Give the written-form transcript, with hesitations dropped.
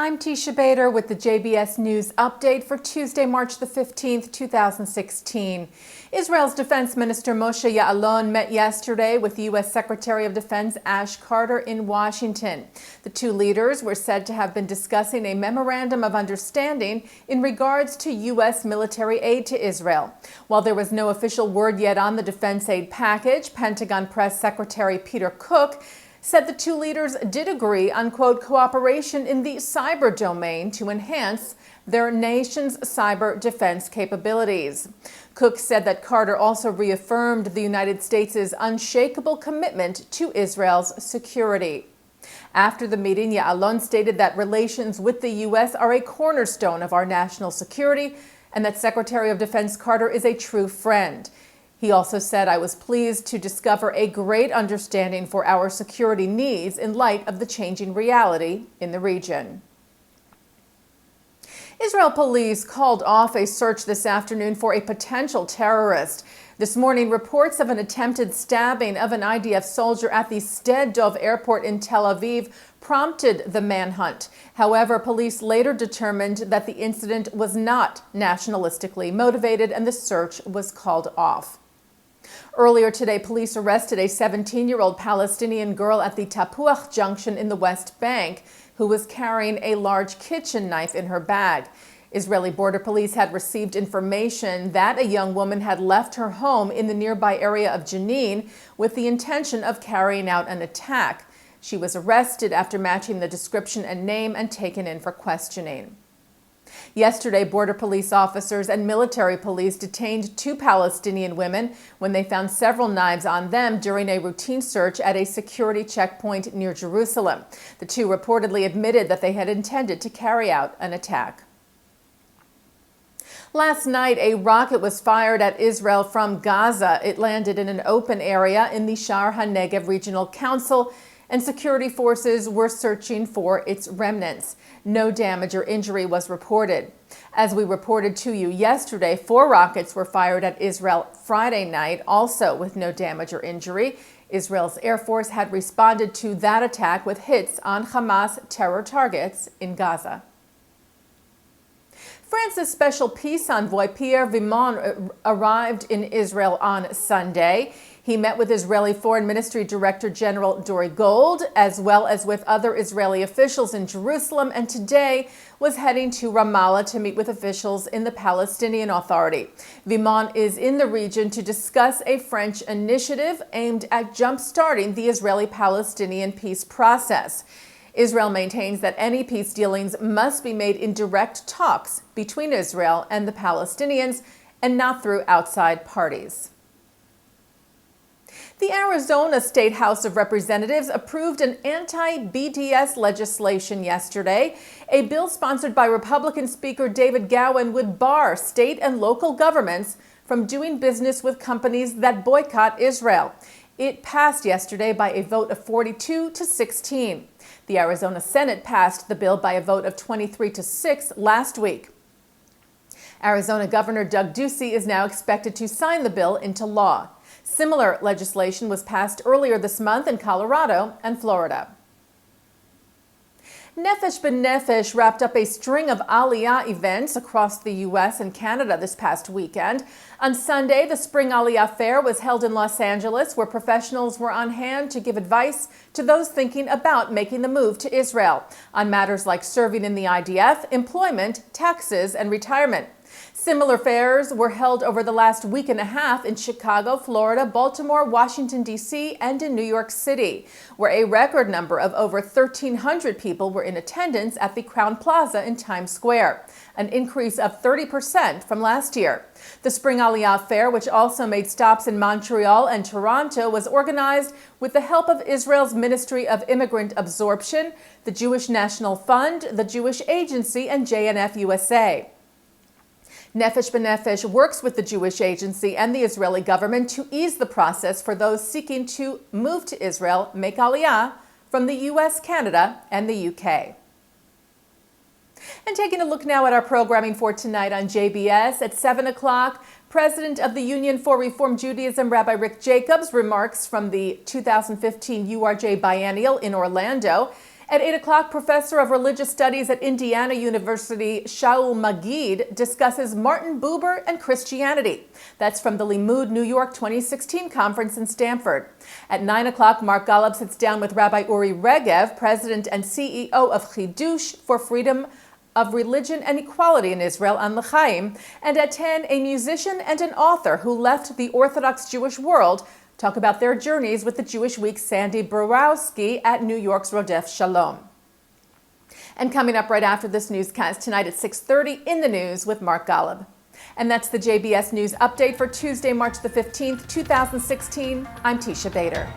I'm Teisha Bader with the JBS News Update for Tuesday, March the 15th, 2016. Israel's Defense Minister Moshe Ya'alon met yesterday with U.S. Secretary of Defense Ash Carter in Washington. The two leaders were said to have been discussing a memorandum of understanding in regards to U.S. military aid to Israel. While there was no official word yet on the defense aid package, Pentagon Press Secretary Peter Cook said the two leaders did agree on, quote, cooperation in the cyber domain to enhance their nation's cyber defense capabilities. Cook said that Carter also reaffirmed the United States' unshakable commitment to Israel's security. After the meeting, Ya'alon stated that relations with the U.S. are a cornerstone of our national security and that Secretary of Defense Carter is a true friend. He also said, "I was pleased to discover a great understanding for our security needs in light of the changing reality in the region." Israel police called off a search this afternoon for a potential terrorist. This morning, reports of an attempted stabbing of an IDF soldier at the Sde Dov airport in Tel Aviv prompted the manhunt. However, police later determined that the incident was not nationalistically motivated and the search was called off. Earlier today, police arrested a 17-year-old Palestinian girl at the Tapuach Junction in the West Bank who was carrying a large kitchen knife in her bag. Israeli border police had received information that a young woman had left her home in the nearby area of Jenin with the intention of carrying out an attack. She was arrested after matching the description and name and taken in for questioning. Yesterday, border police officers and military police detained two Palestinian women when they found several knives on them during a routine search at a security checkpoint near Jerusalem. The two reportedly admitted that they had intended to carry out an attack. Last night, a rocket was fired at Israel from Gaza. It landed in an open area in the Sha'ar HaNegev Regional Council, and security forces were searching for its remnants. No damage or injury was reported. As we reported to you yesterday, 4 rockets were fired at Israel Friday night, also with no damage or injury. Israel's Air Force had responded to that attack with hits on Hamas terror targets in Gaza. France's special peace envoy Pierre Vimont arrived in Israel on Sunday. He met with Israeli Foreign Ministry Director General Dori Gold, as well as with other Israeli officials in Jerusalem, and today was heading to Ramallah to meet with officials in the Palestinian Authority. Vimont is in the region to discuss a French initiative aimed at jump-starting the Israeli-Palestinian peace process. Israel maintains that any peace dealings must be made in direct talks between Israel and the Palestinians and not through outside parties. The Arizona State House of Representatives approved an anti-BDS legislation yesterday. A bill sponsored by Republican Speaker David Gowan would bar state and local governments from doing business with companies that boycott Israel. It passed yesterday by a vote of 42 to 16. The Arizona Senate passed the bill by a vote of 23 to 6 last week. Arizona Governor Doug Ducey is now expected to sign the bill into law. Similar legislation was passed earlier this month in Colorado and Florida. Nefesh B'Nefesh wrapped up a string of Aliyah events across the U.S. and Canada this past weekend. On Sunday, the Spring Aliyah Fair was held in Los Angeles, where professionals were on hand to give advice to those thinking about making the move to Israel on matters like serving in the IDF, employment, taxes, and retirement. Similar fairs were held over the last week and a half in Chicago, Florida, Baltimore, Washington, D.C., and in New York City, where a record number of over 1,300 people were in attendance at the Crowne Plaza in Times Square, an increase of 30% from last year. The Spring Aliyah Fair, which also made stops in Montreal and Toronto, was organized with the help of Israel's Ministry of Immigrant Absorption, the Jewish National Fund, the Jewish Agency, and JNF USA. Nefesh B'Nefesh works with the Jewish Agency and the Israeli government to ease the process for those seeking to move to Israel, make Aliyah, from the U.S., Canada, and the U.K. And taking a look now at our programming for tonight on JBS at 7 o'clock, President of the Union for Reform Judaism, Rabbi Rick Jacobs, remarks from the 2015 URJ Biennial in Orlando. At 8 o'clock, Professor of Religious Studies at Indiana University, Shaul Magid, discusses Martin Buber and Christianity. That's from the Limud New York 2016 conference in Stanford. At 9 o'clock, Mark Golub sits down with Rabbi Uri Regev, President and CEO of Chidush for Freedom of Religion and Equality in Israel on L'Chaim. And at 10, a musician and an author who left the Orthodox Jewish world talk about their journeys with the Jewish Week's Sandy Borowski at New York's Rodef Shalom. And coming up right after this newscast tonight at 6:30 in the news with Mark Golub. And that's the JBS News Update for Tuesday, March the 15th, 2016. I'm Teisha Bader.